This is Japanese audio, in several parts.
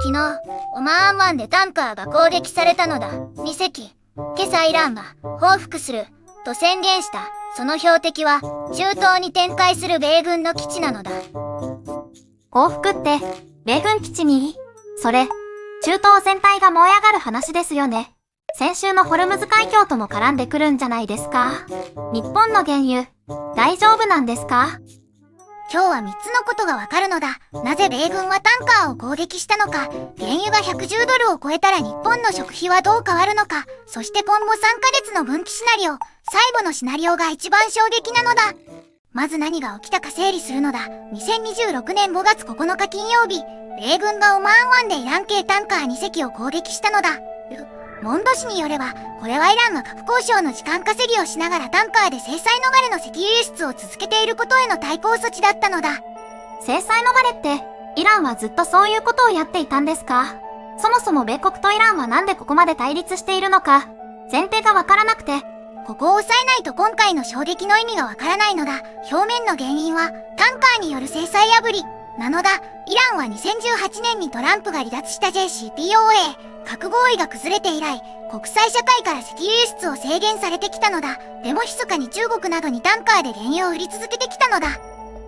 昨日、オマーン湾でタンカーが攻撃されたのだ。2隻。今朝イランは報復すると宣言した。その標的は中東に展開する米軍の基地なのだ。報復って米軍基地に？それ、中東全体が燃え上がる話ですよね。先週のホルムズ海峡とも絡んでくるんじゃないですか。日本の原油、大丈夫なんですか？今日は3つのことがわかるのだ。なぜ米軍はタンカーを攻撃したのか、原油が110ドルを超えたら日本の食費はどう変わるのか、そして今後3ヶ月の分岐シナリオ、最後のシナリオが一番衝撃なのだ。まず何が起きたか整理するのだ。2026年5月9日金曜日、米軍がオマーン湾でイラン系タンカー2隻を攻撃したのだ。モンド紙によれば、これはイランが核交渉の時間稼ぎをしながらタンカーで制裁逃れの石油輸出を続けていることへの対抗措置だったのだ。制裁逃れって、イランはずっとそういうことをやっていたんですか？そもそも米国とイランはなんでここまで対立しているのか、前提がわからなくて。ここを押さえないと今回の衝撃の意味がわからないのだ。表面の原因は、タンカーによる制裁破り、なのだ。イランは2018年にトランプが離脱した JCPOA、核合意が崩れて以来、国際社会から石油輸出を制限されてきたのだ。でも密かに中国などにタンカーで原油を売り続けてきたのだ。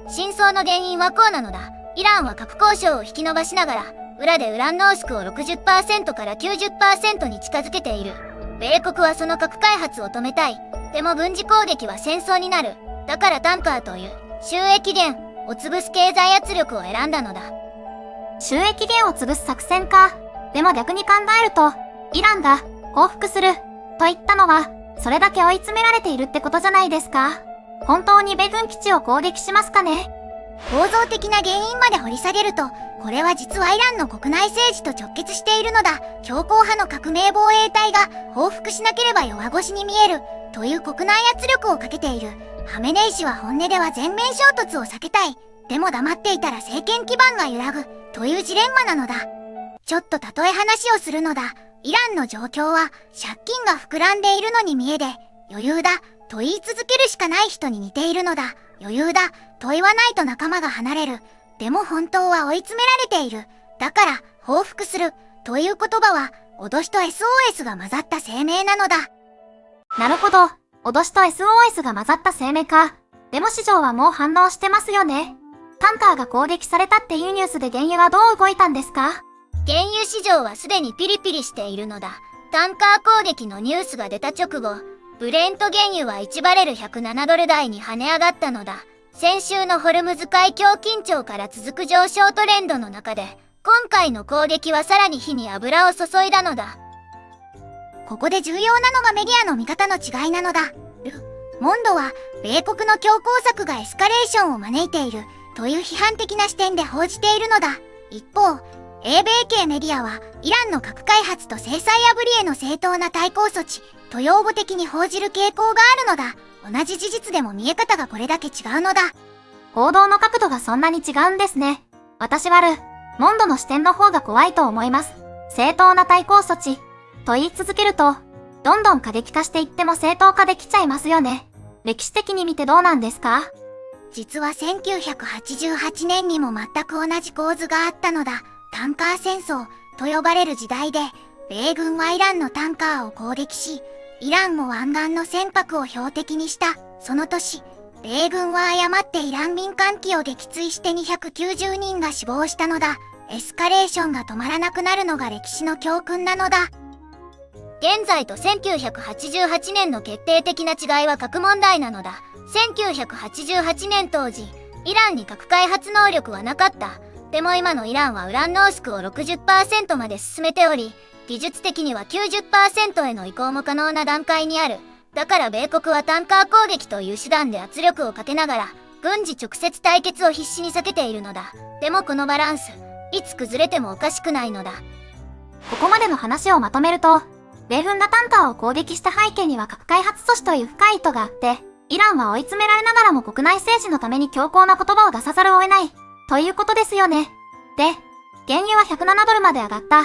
真相の原因はこうなのだ。イランは核交渉を引き延ばしながら、裏でウラン濃縮を 60% から 90% に近づけている。米国はその核開発を止めたい。でも軍事攻撃は戦争になる。だからタンカーという収益源を潰す経済圧力を選んだのだ。収益源を潰す作戦か。でも逆に考えると、イランが報復すると言ったのは、それだけ追い詰められているってことじゃないですか。本当に米軍基地を攻撃しますかね？構造的な原因まで掘り下げると、これは実はイランの国内政治と直結しているのだ。強硬派の革命防衛隊が報復しなければ弱腰に見えるという国内圧力をかけている。ハメネイ師は本音では全面衝突を避けたい。でも黙っていたら政権基盤が揺らぐというジレンマなのだ。ちょっと例え話をするのだ。イランの状況は借金が膨らんでいるのに見えで、余裕だと言い続けるしかない人に似ているのだ。余裕だと言わないと仲間が離れる。でも本当は追い詰められている。だから報復するという言葉は脅しと SOS が混ざった声明なのだ。なるほど。脅しと SOS が混ざった声明か。でも市場はもう反応してますよね。タンカーが攻撃されたっていうニュースで原油はどう動いたんですか？原油市場はすでにピリピリしているのだ。タンカー攻撃のニュースが出た直後、ブレント原油は1バレル107ドル台に跳ね上がったのだ。先週のホルムズ海峡緊張から続く上昇トレンドの中で、今回の攻撃はさらに火に油を注いだのだ。ここで重要なのがメディアの見方の違いなのだ。モンドは、米国の強硬策がエスカレーションを招いているという批判的な視点で報じているのだ。一方、英米系メディアは、イランの核開発と制裁破りへの正当な対抗措置と擁護的に報じる傾向があるのだ。同じ事実でも見え方がこれだけ違うのだ。報道の角度がそんなに違うんですね。私はモンドの視点の方が怖いと思います。正当な対抗措置と言い続けると、どんどん過激化していっても正当化できちゃいますよね。歴史的に見てどうなんですか？実は1988年にも全く同じ構図があったのだ。タンカー戦争と呼ばれる時代で、米軍はイランのタンカーを攻撃し、イランも湾岸の船舶を標的にした。その年、米軍は誤ってイラン民間機を撃墜して290人が死亡したのだ。エスカレーションが止まらなくなるのが歴史の教訓なのだ。現在と1988年の決定的な違いは核問題なのだ。1988年当時、イランに核開発能力はなかった。でも今のイランはウラン濃縮を 60% まで進めており、技術的には 90% への移行も可能な段階にある。だから米国はタンカー攻撃という手段で圧力をかけながら、軍事直接対決を必死に避けているのだ。でもこのバランス、いつ崩れてもおかしくないのだ。ここまでの話をまとめると、米軍がタンカーを攻撃した背景には核開発阻止という深い意図があって、イランは追い詰められながらも国内政治のために強硬な言葉を出さざるを得ない、ということですよね。で、原油は107ドルまで上がった。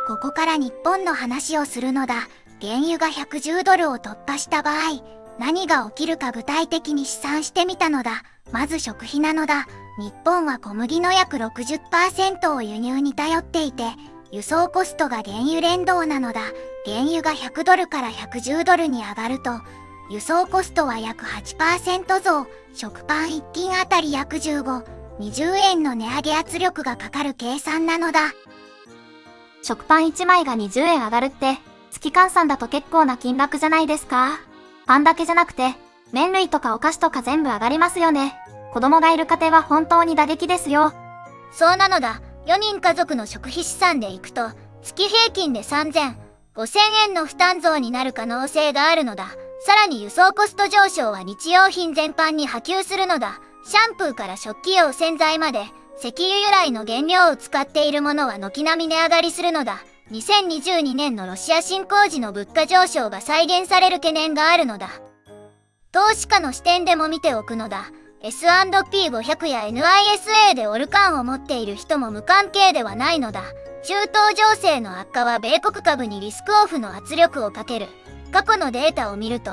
ここから日本の話をするのだ。原油が110ドルを突破した場合、何が起きるか具体的に試算してみたのだ。まず食費なのだ。日本は小麦の約 60% を輸入に頼っていて、輸送コストが原油連動なのだ。原油が100ドルから110ドルに上がると、輸送コストは約 8% 増、食パン1斤あたり約15、20円の値上げ圧力がかかる計算なのだ。食パン1枚が20円上がるって、月換算だと結構な金額じゃないですか。パンだけじゃなくて、麺類とかお菓子とか全部上がりますよね。子供がいる家庭は本当に打撃ですよ。そうなのだ。4人家族の食費試算でいくと、月平均で3000、5000円の負担増になる可能性があるのだ。さらに輸送コスト上昇は日用品全般に波及するのだ。シャンプーから食器用洗剤まで、石油由来の原料を使っているものは軒並み値上がりするのだ。2022年のロシア侵攻時の物価上昇が再現される懸念があるのだ。投資家の視点でも見ておくのだ。S&P500 や NISA でオルカンを持っている人も無関係ではないのだ。中東情勢の悪化は米国株にリスクオフの圧力をかける。過去のデータを見ると、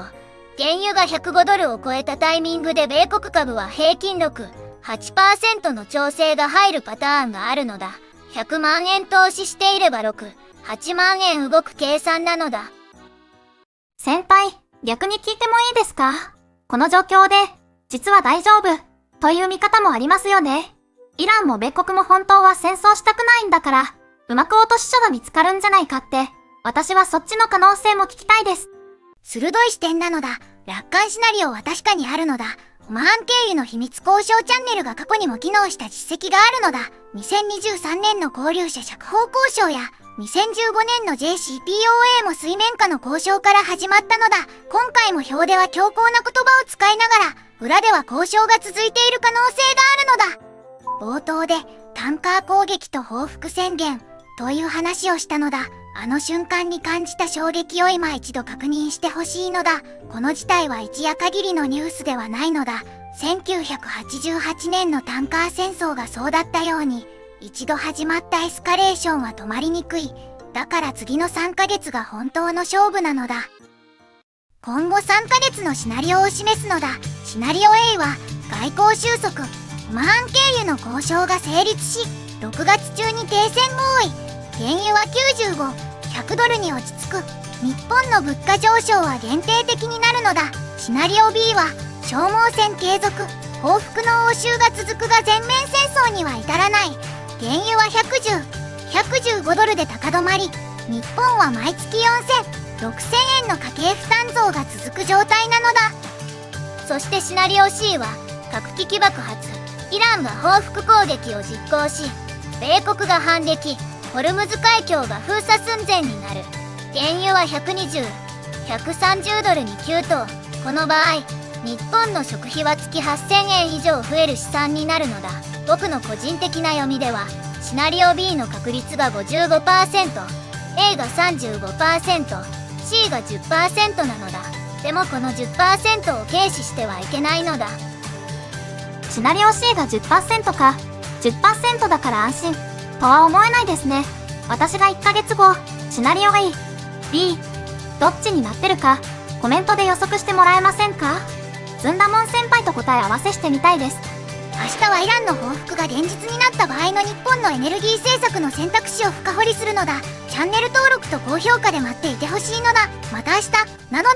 原油が105ドルを超えたタイミングで米国株は平均6、8% の調整が入るパターンがあるのだ。100万円投資していれば6、8万円動く計算なのだ。先輩、逆に聞いてもいいですか？この状況で、実は大丈夫、という見方もありますよね。イランも米国も本当は戦争したくないんだから、うまく落とし所が見つかるんじゃないかって、私はそっちの可能性も聞きたいです。鋭い視点なのだ。楽観シナリオは確かにあるのだ。オマーン経由の秘密交渉チャンネルが過去にも機能した実績があるのだ。2023年の交流者釈放交渉や、2015年の JCPOA も水面下の交渉から始まったのだ。今回も表では強硬な言葉を使いながら、裏では交渉が続いている可能性があるのだ。冒頭で、タンカー攻撃と報復宣言、という話をしたのだ。あの瞬間に感じた衝撃を今一度確認してほしいのだ。この事態は一夜限りのニュースではないのだ。1988年のタンカー戦争がそうだったように、一度始まったエスカレーションは止まりにくい。だから次の3ヶ月が本当の勝負なのだ。今後3ヶ月のシナリオを示すのだ。シナリオ A は、外交収束、オマーン経由の交渉が成立し、6月中に停戦合意。原油は95、100ドルに落ち着く。日本の物価上昇は限定的になるのだ。シナリオ B は、消耗戦継続、報復の応酬が続くが全面戦争には至らない。原油は110、115ドルで高止まり。日本は毎月4000、6000円の家計負担増が続く状態なのだ。そしてシナリオ C は、核危機爆発。イランが報復攻撃を実行し、米国が反撃。ホルムズ海峡が封鎖寸前になる。原油は120、130ドルに急騰。この場合、日本の食費は月8000円以上増える試算になるのだ。僕の個人的な読みでは、シナリオ B の確率が 55%、A が 35%、C が 10% なのだ。でもこの 10% を軽視してはいけないのだ。シナリオ C が 10% か、10% だから安心、とは思えないですね。私が1ヶ月後、シナリオ A、B、どっちになってるか、コメントで予測してもらえませんか？ずんだもん先輩と答え合わせしてみたいです。明日はイランの報復が現実になった場合の日本のエネルギー政策の選択肢を深掘りするのだ。チャンネル登録と高評価で待っていてほしいのだ。また明日、なのだ。